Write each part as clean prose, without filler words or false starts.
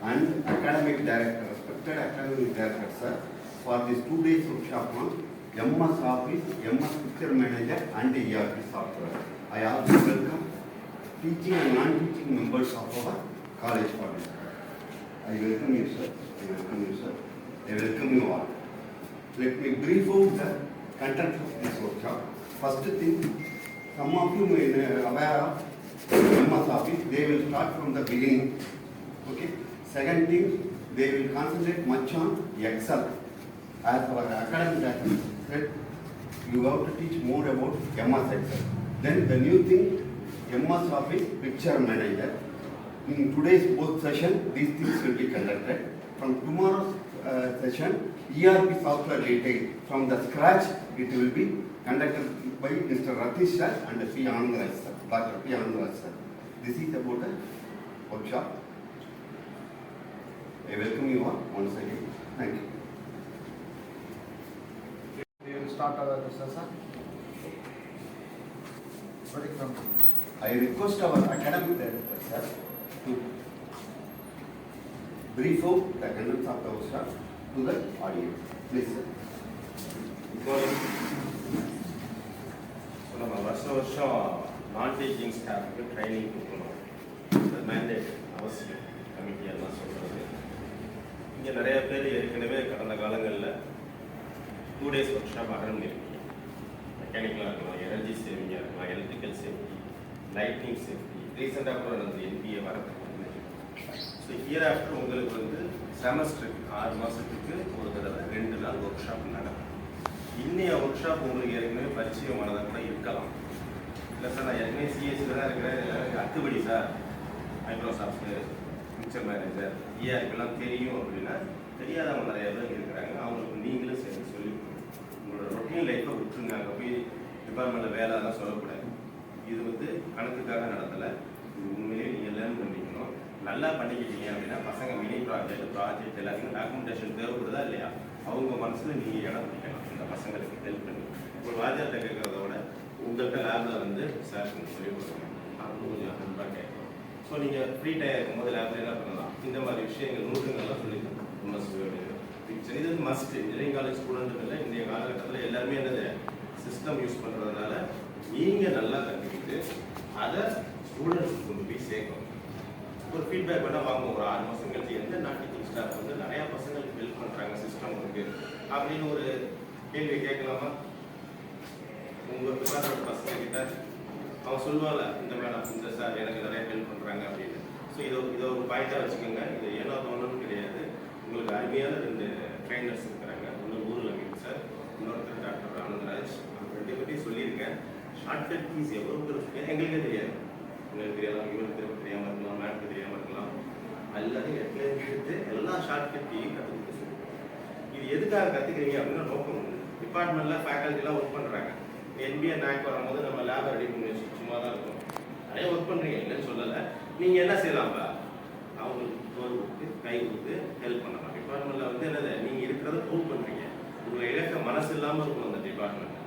and academic director, respected academic director, sir, for this 2 days workshop on MS Office, MS Picture Manager and ERP software. I also welcome teaching and non-teaching members of our college for this. I welcome you, sir. I welcome you, sir. I welcome you all. Let me brief out the content of this workshop. First thing, some of you may be aware of MS Office. They will start from the beginning. Okay. Second thing, they will concentrate much on Excel. As our academic director said, you have to teach more about MS Excel. Then the new thing, MS Office Picture Manager. In today's both session, these things will be conducted. From tomorrow's session, ERP software detail from the scratch, it will be conducted by Mr. Rathish sir and P. Anandraj sir, Dr. P. Anandraj sir. This is about a workshop. I welcome you all once again. Thank you. We will start our session. I request our academic director sir to brief out the contents of the workshop to the audience. Please sir. நம்ம வருஷம் நான் teaching ஸ்டாஃப்க்கு training கொடுக்கணும். அது mandate அவசியம். Committee எல்லாம் சொல்கிறது. இங்கே நிறைய பேர் ஏற்கனவே கடந்த காலங்களில் 2 days ஒர்க் ஷாப் அட்டன் பண்ணியிருக்கீங்க. மெக்கானிக்கலாக இருக்கலாம், எனர்ஜி சேவிங்காக இருக்கலாம், எலக்ட்ரிக்கல் சேஃப்டி, லைட்டிங் சேஃப்டி, ரீசெண்டாக கூட நடந்தது என்பிஏ வரதுக்கு. ஸோ இயர் ஆஃப்டர் உங்களுக்கு செமஸ்டருக்கு 6 மாதத்துக்கு ஒரு தடவை 2 நாள் ஒர்க் ஷாப் நடக்கும். இன்னைய ஒர்க் ஷாப் உங்களுக்கு ஏற்கனவே பரிச்சயமானதாக கூட இருக்கலாம். இல்லை சார், நான் ஏற்கனவே சிஎஸ்சியில் தான் இருக்கிறேன், அத்துபடி சார் மைக்ரோசாஃப்ட்டு பிக்சர் மேனேஜர் ERPலாம் தெரியும் அப்படின்னா தெரியாதவங்க நிறைய பேர் இருக்கிறாங்க. அவங்களுக்கு நீங்களும் சேர்ந்து சொல்லி உங்களோட ரொட்டீன் லைஃப்பை விட்டுருங்க. அங்கே போய் டிபார்ட்மெண்ட்டில் வேலை அதெல்லாம் சொல்லக்கூடாது. இது கணக்குக்காக நடத்தலை. உண்மையிலேயே நீங்கள் லேர்ன் பண்ணிக்கணும். நல்லா பண்ணிக்கிட்டீங்க அப்படின்னா பசங்க மினி ப்ராஜெக்ட் எல்லாத்தையும் டாக்குமெண்டேஷன் தேவைப்படுதா இல்லையா, அவங்க மனசில் நீங்கள் இடம் பிடிக்கணும். இந்த பசங்களுக்கு ஹெல்ப் பண்ணி ஒரு வாத்தியார்ட்ட கேட்கறத விட உங்கள்கிட்ட லேபில் சார் சொல்லி கொடுக்கணும். அவங்க கொஞ்சம் அன்பாக கேட்கணும். ஸோ நீங்கள் ஃப்ரீ டைம் இருக்கும்போது லேபில் என்ன பண்ணலாம், இந்த மாதிரி விஷயங்கள் நூற்றுங்கள்லாம் சொல்லிக்கலாம். பிக்சர் இது மஸ்ட். இன்ஜினியரிங் காலேஜ் ஸ்டூடெண்ட்டுகளில் இன்றைய காலகட்டத்தில் எல்லாருமே என்னது சிஸ்டம் யூஸ் பண்ணுறதுனால நீங்கள் நல்லா கற்றுக்கிட்டு அதை ஸ்டூடெண்ட்ஸுக்கு கொண்டு போய் சேர்க்கணும். ஒரு ஃபீட்பேக் வேணால் வாங்குவோம். ஒரு 6 மாதம் கழிச்சு எந்த நாட்டிங் ஸ்டாஃப் நிறையா பசங்களுக்கு ஹெல்ப் பண்ணுறாங்க சிஸ்டம் அப்படின்னு ஒரு கேள்வி கேட்கலாமா? உங்கள் டிபார்ட்மெண்ட் பசங்க கிட்ட அவன் சொல்லுவாள், இந்த மேடம் இந்த சார் எனக்கு நிறைய ஹெல்ப் பண்ணுறாங்க அப்படின்னு. ஸோ இதை ஒரு பாயிண்டாக வச்சுக்கோங்க. இது ஏனோ தோணுன்னு கிடையாது. உங்களுக்கு அருமையான 2 ட்ரைனர்ஸ் இருக்கிறாங்க. ஒன்று நூருல் அமீன் சார், இன்னொருத்தர் டாக்டர் அனந்தராஜ். அவங்க 2 பற்றி சொல்லியிருக்கேன். ஷார்ட்கட் கீஸ் எவ்வளோ எங்களுக்கே தெரியாது. உங்களுக்கு தெரியாதான், இவங்களுக்கு தெரியாமல் இருக்கலாம், மேட்க்கு தெரியாமல் இருக்கலாம். எல்லாத்தையும் எடுத்து எல்லா ஷார்ட்கட் கீயும் கற்றுக்கிட்டு சொல்லுவோம். இது எதுக்காக கற்றுக்கிறீங்க அப்படின்னா நோக்கம் உண்டு. டிபார்ட்மெண்ட்டில் ஃபேக்கல்ட்டிலாம் ஒர்க் பண்ணுறாங்க. என்பிஏ நாக் வரும்போது நம்ம லேபை ரெடி பண்ணி வச்சு சும்மா தான் இருக்கும். நிறைய ஒர்க் பண்ணுறீங்க, இல்லைன்னு சொல்லலை. நீங்கள் என்ன செய்யலாம்ப்பா, அவங்களுக்கு தோல் கொடுத்து கை கொடுத்து ஹெல்ப் பண்ணலாம். டிபார்ட்மெண்ட்டில் என்னது நீங்கள் இருக்கிறத ப்ரூவ் பண்ணுறீங்க. உங்களை இழக்க மனசு இல்லாமல் இருக்கும் அந்த டிபார்ட்மெண்ட்.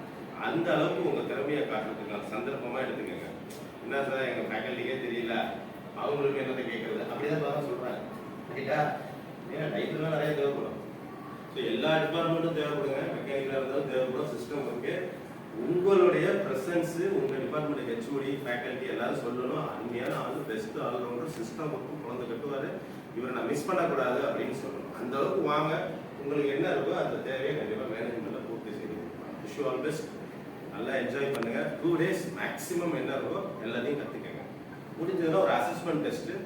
அந்த அளவுக்கு உங்கள் திறமையை காட்டுறதுக்கான சந்தர்ப்பமாக எடுத்துக்கோங்க. என்ன சார் எங்கள் ஃபேக்கல்ட்டிக்கே தெரியல, அவங்களுக்கு என்னத்தை கேட்குறது அப்படிதான் தான் சொல்கிறாங்க. ரைட்டா? ஏன்னா டைட்டில் நிறைய தேவைப்படும். ஸோ எல்லா டிபார்ட்மெண்ட்டும் தேவைப்படுங்க. மெக்கானிக்கலாக இருந்தாலும் தேவைப்படும். சிஸ்டம் இருக்குது. உங்களுடைய ப்ரெசன்ஸு உங்கள் டிபார்ட்மெண்ட் ஹெச்ஓடி ஃபேக்கல்ட்டி எல்லாரும் சொல்லணும். அருமையான ஆள், பெஸ்ட்டு ஆல்ரவுண்டர், சிஸ்டம் ஒர்க்கும் குழந்தை கட்டுவார், இவரை நான் மிஸ் பண்ணக்கூடாது அப்படின்னு சொல்லணும். அந்த அளவுக்கு வாங்க. உங்களுக்கு என்ன இருக்கோ அந்த தேவையை கண்டிப்பாக மேனேஜ்மெண்ட்டில் பூர்த்தி செய்து விஷ் யூ ஆல் பெஸ்ட். நல்லா என்ஜாய் பண்ணுங்கள். 2 days மேக்ஸிமம் என்ன இருக்கோ எல்லாத்தையும் கற்றுக்கங்க. முடிஞ்சதுன்னா ஒரு அசஸ்மெண்ட் டெஸ்ட்டு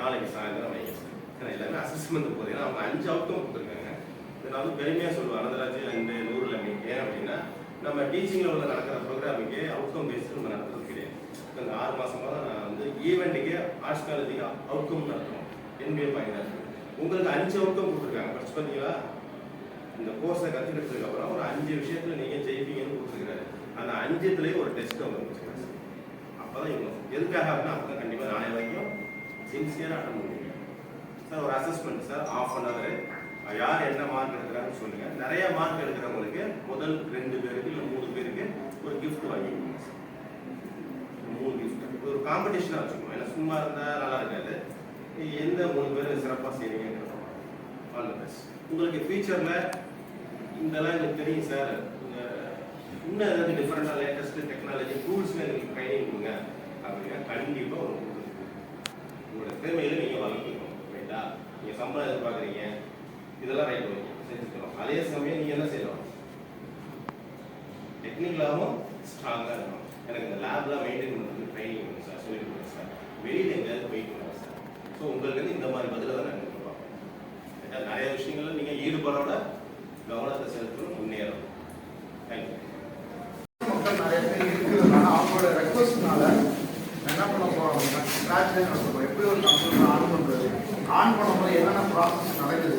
நாளைக்கு சாயந்தரம் வைங்க சார். ஏன்னா எல்லாமே அசஸ்மெண்ட் போகுது. ஏன்னா அவங்க 5 அவுட்கம் கொடுத்துருக்காங்க. இதை நான் பெருமையாக சொல்லுவேன். அனந்தராஜ் அண்ட் நூருல் அமீன். ஏன் அப்படின்னா நம்ம டீச்சிங்கில் உள்ள நடக்கிற ப்ரோக்ராமுக்கு அவுட்கம் பேஸ்டு நம்ம நடத்துறது கிடையாது. இந்த 6 மாதமாக தான் நான் ஈவெண்ட்டுக்கு ஆர்ட்ஸ் காலேஜுக்கு அவுட்கம் நடத்துவோம். என்பிஏ பாயிண்ட் உங்களுக்கு 5 அவுட்கம் கொடுத்துருக்காங்க. படிச்சு பார்த்தீங்களா? இந்த கோர்ஸை கற்றுக்கிட்டதுக்கு அப்புறம் ஒரு 5 விஷயத்தில் நீங்கள் ஜெயிப்பீங்கன்னு கொடுத்துருக்காரு. அந்த 5துலேயும் ஒரு டெஸ்ட் அவங்க வச்சுக்கிறாங்க. அப்போ தான் இவங்க எதுக்காக அப்படின்னா அப்போ தான் கண்டிப்பாக நாளை வரைக்கும் சின்சியராக அட்டன் பண்ணுவீங்க சார். ஒரு அசஸ்மெண்ட் சார், 1/2 hour யார் என்ன மார்க் எடுக்கிறான்னு சொல்லுங்க. நிறைய மார்க் எடுக்கிறவங்களுக்கு முதல் 2 பேருக்கு இல்லை 3 பேருக்கு ஒரு கிஃப்ட் வாங்கிக்கோங்க சார். 3 கிஃப்ட் ஒரு காம்படிஷனாக வச்சுக்கணும். ஏன்னா சும்மா இருந்தால் நல்லா இருக்காது. எந்த 3 பேர் சிறப்பாக செய்கிறீங்கன்றது ஆல் தி பெஸ்ட். உங்களுக்கு ஃபியூச்சரில் இதெல்லாம் எனக்கு தெரியும் சார், இன்னும் ஏதாவது டிஃப்ரெண்டாக லேட்டஸ்ட்டு டெக்னாலஜி டூல்ஸில் எங்களுக்கு ட்ரைனிங் கொடுங்க அப்படின்னா கண்டிப்பாக ஒரு உங்களோட திறமையில நீங்கள் வளர்த்துக்கணும். ரைட்டா? நீங்கள் சம்பளம் எதிர்பார்க்குறீங்க, இதெல்லாம் ரைட் செஞ்சுக்கிறோம். அதே சமயம் நீங்கள் என்ன செய்யணும், டெக்னிக்கலாகவும் ஸ்ட்ராங்காக இருக்கணும். எனக்கு இந்த லேப்லாம் மெயின்டைன் பண்ணுறதுக்கு ட்ரைனிங் வேணும் சார், சொல்லிக் கொடுங்க சார். வெளியில் எங்கேயாவது போயிட்டு வரேன் சார். ஸோ உங்களுக்கு வந்து இந்த மாதிரி பதிலாக தான் நாங்கள் கொடுப்போம். நிறைய விஷயங்கள்ல நீங்கள் ஈடுபாடோட கவனத்தை செலுத்தணும், முன்னேறணும். தேங்க்யூ. மக்கள் நிறைய பேர் இருக்கிறதுனால அவங்களோட ரெக்வஸ்ட்னால என்ன பண்ண போகிறோம், ஸ்க்ராட்ச்லேயே நடத்துகிறோம். எப்படி ஒரு கம்ப்யூட்டர் ஆன் பண்ணுறது, ஆன் பண்ணும்போது என்னென்ன ப்ராசஸ் நடக்குது,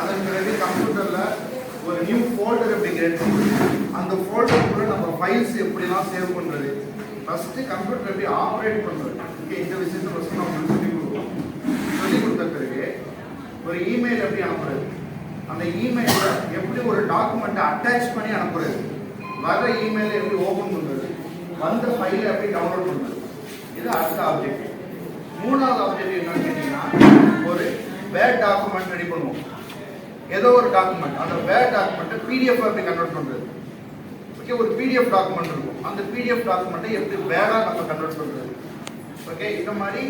அதன் பிறகு கம்ப்யூட்டரில் ஒரு நியூ ஃபோல்டர் எப்படி கிரியேட் பண்ணுறது, அந்த ஃபோல்டருக்குள்ளே நம்ம ஃபைல்ஸ் எப்படிலாம் சேவ் பண்ணுறது, ஃபஸ்ட்டு கம்ப்யூட்டர் எப்படி ஆப்ரேட் பண்ணுறது, ஓகே, இந்த விஷயத்தை ஃபஸ்ட்டு நம்ம சொல்லிக் கொடுப்போம். சொல்லிக் கொடுத்த பிறகு ஒரு இமெயில் எப்படி அனுப்புறது, அந்த இமெயிலில் எப்படி ஒரு டாக்குமெண்ட்டை அட்டாச் பண்ணி அனுப்புறது, வர இமெயிலை எப்படி ஓப்பன் பண்ணுறது, வந்த ஃபைலை எப்படி டவுன்லோட் பண்ணுறது, இது அடுத்த ஆப்ஜெக்ட். மூணாவது ஆப்ஜெக்ட் என்னன்னு கேட்டிங்கன்னா, ஒரு வேர்ட் டாக்குமெண்ட் ரெடி பண்ணுவோம். ஏதோ ஒரு டாக்குமெண்ட், அந்த வேர்ட் டாக்குமெண்ட்டை பிடிஎஃப் எப்படி கன்வெர்ட் பண்ணுறது, ஓகே, ஒரு பிடிஎஃப் டாக்குமெண்ட் இருக்கும், அந்த பிடிஎஃப் டாக்குமெண்ட்டை எப்படி வேர்டாக நம்ம கன்வெர்ட் பண்ணுறது, ஓகே. இந்த மாதிரி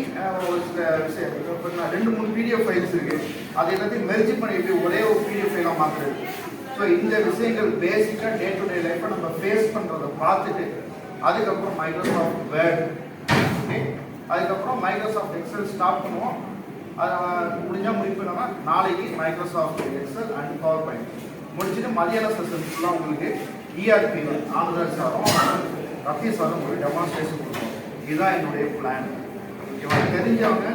ஒரு சில விஷயம், இப்போ 2-3 பிடிஎஃப் ஃபைல்ஸ் இருக்குது, அது எல்லாத்தையும் மெர்ஜ் பண்ணி எப்படி ஒரே ஒரு பிடிஎஃப் ஃபைலாக மாற்றுறது. ஸோ இந்த விஷயங்கள் பேசிக்காக டே டு டே லைஃப்பை நம்ம ஃபேஸ் பண்ணுறதை பார்த்துட்டு அதுக்கப்புறம் மைக்ரோசாஃப்ட் வேர்ட், ஓகே, அதுக்கப்புறம் மைக்ரோசாஃப்ட் எக்ஸல் ஸ்டார்ட் பண்ணுவோம். அதை முடிஞ்சால் முடிப்போம்னா நாளைக்கு Microsoft Excel and power point முடிச்சுட்டு மதியான செஷன் ஃபுல்லாக உங்களுக்கு ERP ஆனந்தராஜ் சாரும் ரத்தீஷ் சாரும் உங்களுக்கு டெமான்ஸ்ட்ரேஷன் கொடுப்போம். இதுதான் என்னுடைய பிளான். ஓகேவா? தெரிஞ்சவங்க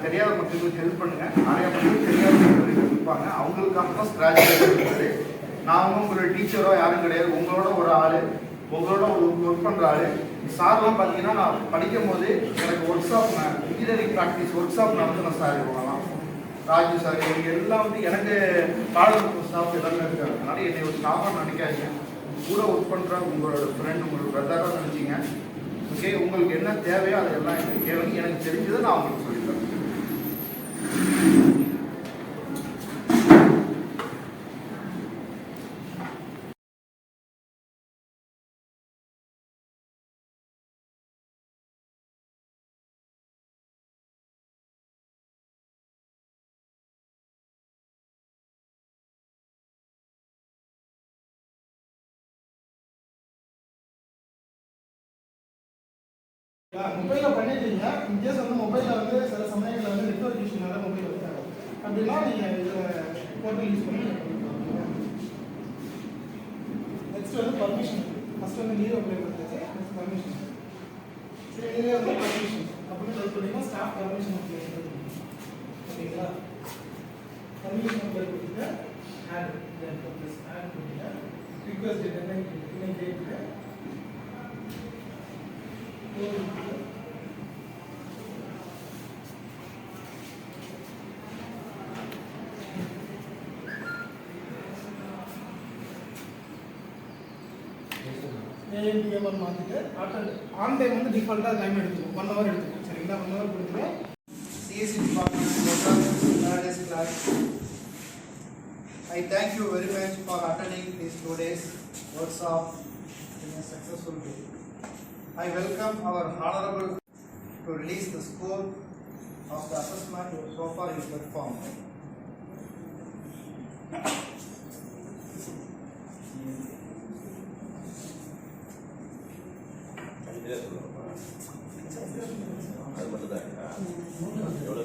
தெரியாத மக்களுக்கு ஹெல்ப் பண்ணுங்கள். நிறைய மக்கள் தெரியாத மக்களுக்கு இருப்பாங்க, அவங்களுக்காக தான் ஸ்க்ராட்ச் இருக்குது. நான் உங்களோட டீச்சரோ யாரும் கிடையாது, உங்களோட ஒரு ஆள், உங்களோட ஒரு ஒர்க் பண்ணுற ஆள். சார்லாம் பார்த்தீங்கன்னா நான் படிக்கும் போது எனக்கு work shop, engineering practice work shop நடத்தின சார் இவங்கலாம், ராஜு சார், இவங்க எல்லாம் வந்து எனக்கு காலேஜ் ஸ்டாஃப் எல்லாமே இருக்காங்க. அதனால் என்னை ஒரு ஸ்டாஃபாக நினைக்காதீங்க, கூட ஒர்க் பண்ணுற உங்களோட ஃப்ரெண்ட், உங்களோட பிரதராக நினச்சிங்க. ஓகே, உங்களுக்கு என்ன தேவையோ அதெல்லாம் எனக்கு கேளுங்க, எனக்கு தெரிஞ்சதை நான் உங்களுக்கு சொல்லித்தரேன். மொபைலில் பண்ணிட்டீங்க, இன்கேஸ் வந்து மொபைலில் வந்து சில சமயங்களில் வந்து நெட்வொர்க் இஷ்யூனால மொபைல் வைக்காது அப்படின்னா நீங்கள் இதில் போர்ட்டல் யூஸ் பண்ணி நெக்ஸ்ட் வந்து பர்மிஷன். ஃபஸ்ட் வந்து லீவ் அப்ளை பண்ணுறது, நெக்ஸ்ட் பர்மிஷன். சரி, இதே வந்து பர்மிஷன் அப்படின்னு டைப் பண்ணிங்கன்னா ஸ்டாஃப் பர்மிஷன் அப்ளை பண்ணுறது. ஓகேங்களா? பர்மிஷன் அப்ளை கொடுத்துட்டு ஆட் ஆட் கொடுத்துட்டு ரிக்வெஸ்ட் என்ன கேட்டு ஏஎன்டிஎம்என் மாற்றிட்டு ஆன் டைம் வந்து டிஃபால்ட்டாக டைம் எடுத்துக்கும், 1 hour எடுத்துக்கும். சரிங்களா? 1 hour கொடுத்துட்டு CSC department class. I thank you very much for attending these 2 days workshop in a successful way. I welcome our honorable to release the score of the assessment so far you performed. அது மட்டும் தான் எவ்வளோ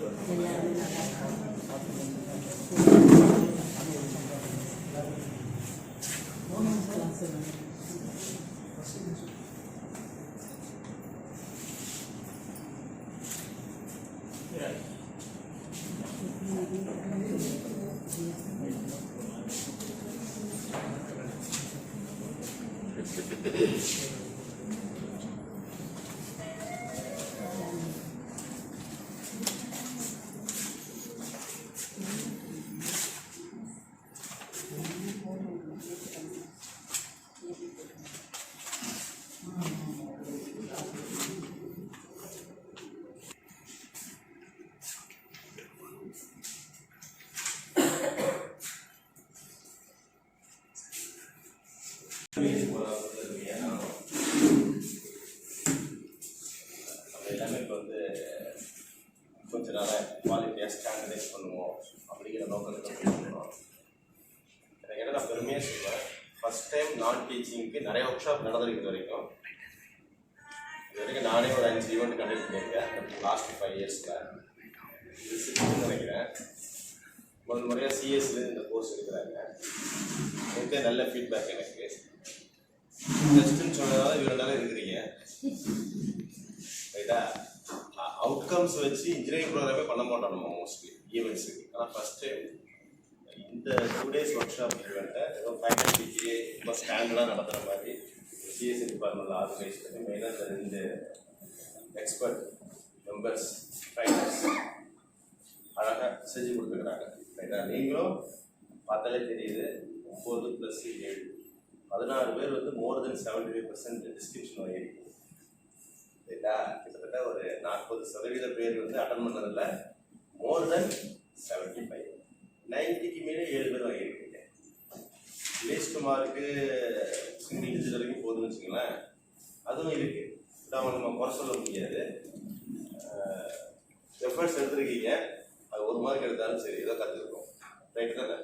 இதனால் குவாலிட்டியாக standardise பண்ணுவோம் அப்படிங்கிற நோக்கத்தில் பேசணும். எனக்கு என்ன நான் பெருமையாக சொல்லுவேன், ஃபஸ்ட் டைம் நான் டீச்சிங்க்கு நிறைய ஒர்க் ஷாப் நடந்திருக்கு வரைக்கும். இது வரைக்கும் நானே ஒரு 5 ஈவெண்ட் கண்டக்ட் பண்ணியிருக்கேன் லாஸ்ட் 5 இயர்ஸில். இது 6th நினைக்கிறேன். முதல் முறையாக சிஎஸ்ல இந்த கோர்ஸ் எடுக்கிறாங்க. எனக்கு நல்ல ஃபீட்பேக். எனக்கு டெஸ்ட்டுன்னு சொன்னதால இவரெண்டாலும் இருக்கிறீங்க ரைட்டா. அவுட்கம்ஸ் வச்சு இன்ஜினியரிங் ப்ரோக்ராமே பண்ண மாட்டோம் நம்ம மோஸ்ட்லி ஈவெண்ட்ஸுக்கு. ஆனால் ஃபஸ்ட் டைம் இந்த 2 days ஒர்க் ஷாப் ஈவெண்ட்டை ஏதோ ஃபைனல் டிகிரி ரொம்ப ஸ்டாண்டர்டாக நடத்துகிற மாதிரி சிஎஸ்சி டிபார்ட்மெண்ட்டில் ஆர்கனைஸ் பண்ணி மெயினாக இந்த 2 எக்ஸ்பர்ட் மெம்பர்ஸ் ட்ரைனர்ஸ் அழகாக செஞ்சு கொடுத்துருக்குறாங்க ரைட்டா. நீங்களும் பார்த்தாலே தெரியுது 9 + 7 16 பேர் வந்து மோர் தென் 75% டிஸ்கிரிப்ஷன் வாங்கியிருக்கு ரைட்டா. கிட்டத்தட்ட ஒரு 40% பேர் வந்து அட்டன் பண்ணதில்ல. மோர் தென் 75, 90க்கு மேலே 7 பேர் வாங்கியிருக்கீங்க. லீஸ்ட் மார்க்கு சிங்கிள் டிஜிட் வரைக்கும் போதுன்னு வச்சுங்களேன். அதுவும் இருக்குது, அவங்க நம்ம குறை சொல்ல முடியாது. எஃபர்ட்ஸ் எடுத்துருக்கீங்க, அது 1 மார்க் எடுத்தாலும் சரி ஏதோ கற்றுருக்கோம் ரைட்டு தானே.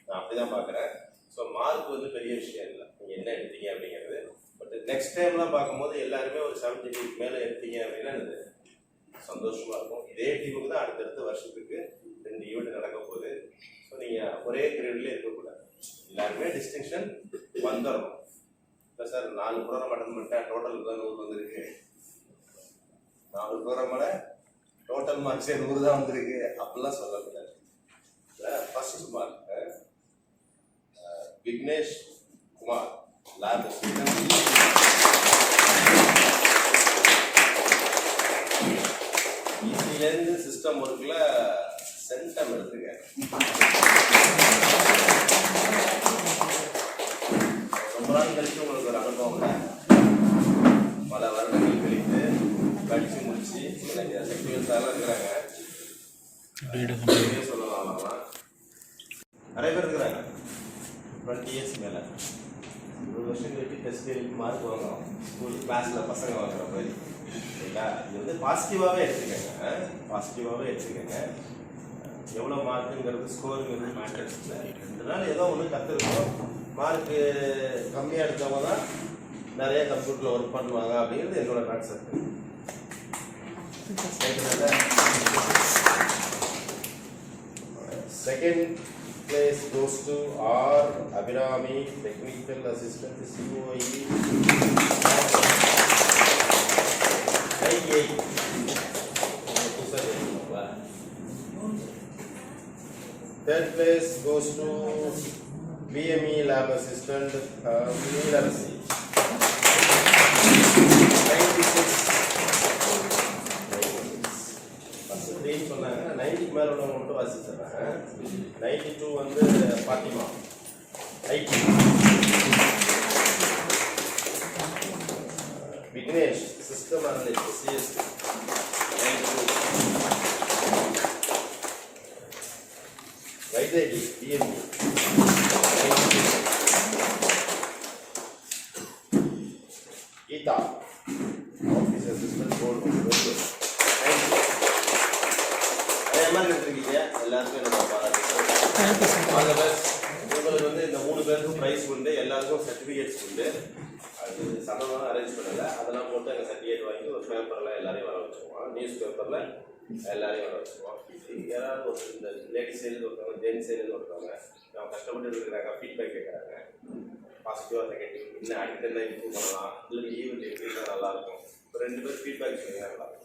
நான் அப்படி தான் பார்க்குறேன். ஸோ மார்க் வந்து பெரிய விஷயம் இல்லை, நீங்கள் என்ன எடுத்தீங்க அப்படிங்கிறது. பட் நெக்ஸ்ட் டைம்லாம் பார்க்கும்போது எல்லாருமே ஒரு 70 மேலே எடுத்தீங்க அப்படின்னா இது சந்தோஷமாக இருக்கும். இதே டீமுக்கு தான் அடுத்தடுத்த வருஷத்துக்கு 2 ஈவெண்ட் நடக்க போகுது. ஸோ நீங்கள் ஒரே கிரேட்லேயே இருக்கக்கூடாது, எல்லாருமே டிஸ்டிங்ஷன் வந்துடணும். இல்லை சார் 4 ப்ரோக்ராம் அட்டன் பண்ணிட்டேன் டோட்டல் தான் 100 வந்துருக்கு, 4 ப்ரோக்ராமோட டோட்டல் மார்க்ஸே 100 தான் வந்திருக்கு அப்படிலாம் சொல்லக்கூடாது. First mark Vignesh Kumar lab இசிலேருந்து சிஸ்டம் ஒர்க்கில் சென்டம் எடுத்துருக்கேன். ரொம்ப நாள் கழிச்சு உங்களுக்கு ஒரு அனுபவம், பல வருடங்கள் கழித்து படித்து முடிச்சு எனக்கு செக்யூரிட்டாலாம் இருக்கிறாங்க சொல்லலாம். நிறைய பேர் இருக்கிறாங்க 20 இயர்ஸ் மேலே. 1 வருஷம் கழிச்சு டெஸ்ட் எழுதி மார்க் வாங்குறோம் ஸ்கூல் கிளாஸில் பசங்க வாங்குற மாதிரி சரிங்களா. இது வந்து பாசிட்டிவாகவே எடுத்துக்கோங்க, பாசிட்டிவாகவே எடுத்துக்கோங்க. எவ்வளோ மார்க்குங்கிறது ஸ்கோருங்கிறது மேட்டர்ஸ் இல்லை. 2 நாள் ஏதோ ஒன்று கற்றுருக்கோம். மார்க்கு கம்மியாக எடுத்தவங்க தான் நிறைய கம்ப்யூட்டரில் ஒர்க் பண்ணுவாங்க அப்படிங்கிறது என்னோட concept. Second place goes to R. Abhinami, Technical Assistant, COE. 98. Third place goes to BME Lab Assistant, BLRC. 96. சொன்னாங்க 90க்கு மேலே உள்ளவங்க மட்டும் வாசிச்சிடுறாங்க. 92 வந்து Fathima IT. Vignesh system analyst CS 92. Vaidehi TMP 92. Geetha office assistant board எடுத்துருக்கீங்க. எல்லாருக்கும் என்னோட பாராட்டு. உங்களுக்கு வந்து இந்த 3 பேருக்கும் ப்ரைஸ் உண்டு, எல்லாருக்கும் சர்டிஃபிகேட்ஸ் உண்டு. அது சம்பளமாக அரேஞ்ச் பண்ணலை, அதெல்லாம் போட்டு எங்கள் சர்டிஃபிகேட் வாங்கி ஒரு பேப்பரில் எல்லாரையும் வர வச்சுக்குவோம். நியூஸ் பேப்பரில் எல்லாரையும் வர வச்சுக்குவோம். யாராவது ஒரு இந்த லேடிஸ் சைடு ஒருத்தவங்க, ஜென்ஸ் சைடு ஒருத்தவங்க நம்ம கஷ்டப்பட்டு இருக்கிறாங்க, ஃபீட்பேக் கேட்குறாங்க, பாசிட்டிவாக நெகட்டிவ், இன்னும் அடுத்த என்ன இம்ப்ரூவ் பண்ணலாம், இல்லை ஈவெண்ட் எப்படின்னா நல்லாயிருக்கும். ஒரு 2 பேர் ஃபீட்பேக் சொன்னீங்கன்னா நல்லாயிருக்கும்.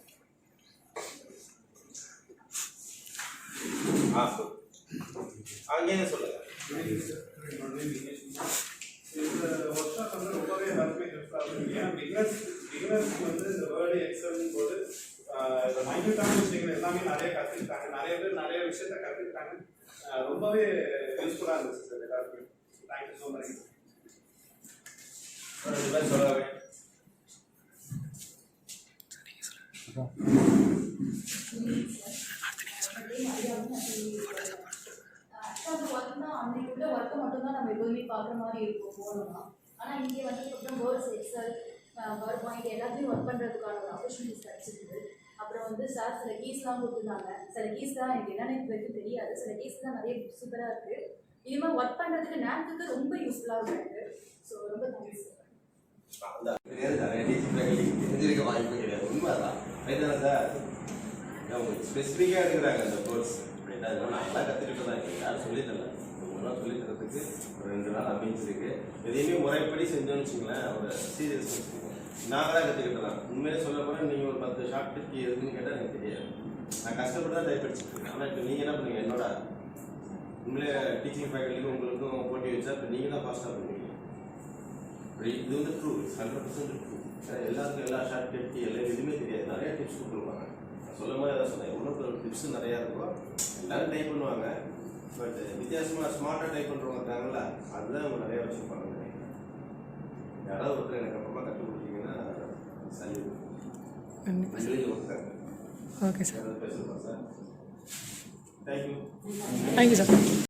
அங்கேயே சொல்லுங்க. இந்த ஒர்க் ஷாப் வந்து ரொம்பவே எல்லாருமே ஹெல்ப்ஃபுல்லாக இருக்கும். ஏன்னா பிகினர்ஸ்க்கு வந்து இந்த வேர்டு எக்ஸல்னு போது இந்த மைன்யூட்டான விஷயங்கள் எல்லாமே நிறைய கற்றுக்கிட்டாங்க. நிறைய பேர் நிறைய விஷயத்த கற்றுக்கிட்டாங்க. ரொம்பவே யூஸ்ஃபுல்லாக இருந்துச்சு சார் எல்லாருக்குமே. Thank you so much. சொல்லுங்க. அன்னைக்குள்ள ஒர்க்கை மட்டும்தான் நம்ம எப்போதுமே பார்க்குற மாதிரி இருக்கும் போனோம்னா. ஆனால் இங்கே வந்து வேர்ட்ஸ் எக்ஸல் பவர் பாயிண்ட் எல்லாத்தையும் ஒர்க் பண்ணுறதுக்கான ஒரு ஆப்பர்ச்சுனிட்டிஸ் கிடச்சிருக்கு. அப்புறம் வந்து சார் சில கீஸ்லாம் கொடுத்துருந்தாங்க. சில கீஸ் தான் எனக்கு என்னென்னு இது வரைக்கும் தெரியாது. சில கீஸ் தான் நிறைய சூப்பராக இருக்குது. இனிமேல் ஒர்க் பண்ணுறதுக்கு நேரத்துக்கு ரொம்ப யூஸ்ஃபுல்லாக இருக்கும் எனக்கு. ஸோ ரொம்ப தேங்க்ஸ் சார். தெரிஞ்சிருக்க வாய்ப்பு கிடையாது. உண்மைதான் ரைட்டான சார். அவங்க ஸ்பெசிஃபிக்காக எடுக்கிறாங்க அந்த கோர்ஸ் ரைட்டா. அதனால நான் எல்லாம் கற்றுக்கிட்டு தான் இருக்கேன். யாரும் சொல்லித்தரல. ஒன்றும் சொல்லி தரத்துக்கு ஒரு 2 நாள் அமைஞ்சிருக்கு. எதையுமே முறைப்படி செஞ்சோன்னு வச்சுங்களேன் ஒரு சீரியஸ் இருக்கும். நான் தான் கற்றுக்கிட்டேன். உண்மையிலே சொல்ல போனால் நீங்கள் ஒரு 10 ஷார்ட் டிப் எதுன்னு கேட்டால் எனக்கு தெரியாது. நான் கஷ்டப்பட்டு தான் டைப் படிச்சுட்டு இருக்கேன். ஆனால் இப்போ நீங்கள் என்ன பண்ணுவீங்க? என்னோட உண்மையிலே டீச்சிங் ஃபேக்கல்ட்டிக்கும் உங்களுக்கும் போட்டி வச்சா இப்போ நீங்கள் தான் ஃபாஸ்ட்டாக பண்ணுவீங்க. இது வந்து ட்ரூ, 100% ட்ரூ. எல்லாருக்கும் எல்லா ஷார்ட் டிப் எல்லாம் எதுவுமே தெரியாது. நிறையா டிப்ஸ் கொடுத்துருப்பாங்க. நான் சொல்லும் போது எதாவது சொன்னேன். எவ்வளோ டிப்ஸ் நிறையா இருக்கும். எல்லோரும் டைப் பண்ணுவாங்க. பட் வித்தியாசமாக ஸ்மார்ட்டாக டைப் பண்ணுறவங்க இருக்காங்களா, அதுதான் அவங்க நிறையா வச்சுருப்பாங்க. யாராவது ஒருத்தர் எனக்கு அப்புறமா கற்றுக் கொடுத்தீங்கன்னா சரி ஒருத்தர். Okay sir. பேசுகிறோம் சார். தேங்க்யூ. Thank you sir.